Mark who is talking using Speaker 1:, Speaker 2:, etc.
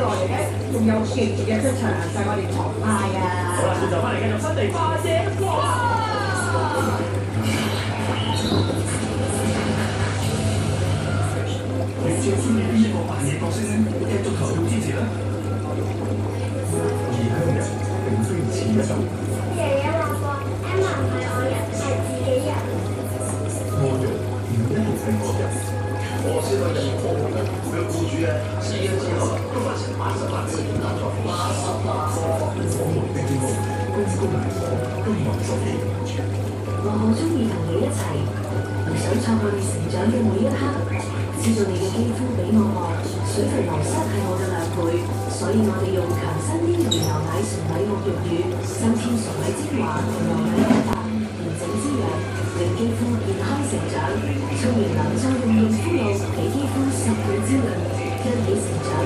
Speaker 1: 我哋咧仲有勁嘅出場，就係我哋唐派啊！
Speaker 2: 好啦，轉頭翻嚟繼續新地花姐，哇！你最中意邊一個扮嘢角色咧？繼續投票支持啦！異鄉人並非此一種。
Speaker 3: 爺爺話過，Emma 唔係外人，係自己人。
Speaker 2: 外人唔一定係外人。我是個人破門嘅股票僱主嘅，4月之後都發成88次大作，88個。我們的節目公公婆婆都望實你。
Speaker 4: 我好中意同你一齊，唔想錯過你成長嘅每一刻。知道你嘅肌膚比我薄，水分流失係我嘅2倍，所以我哋用強身啲魚牛奶純米沐浴乳，增添純米精華同牛奶蛋白，完整滋養，令肌膚健康成長。沖完涼再用潤膚露，俾肌膚10倍滋潤，一起成長。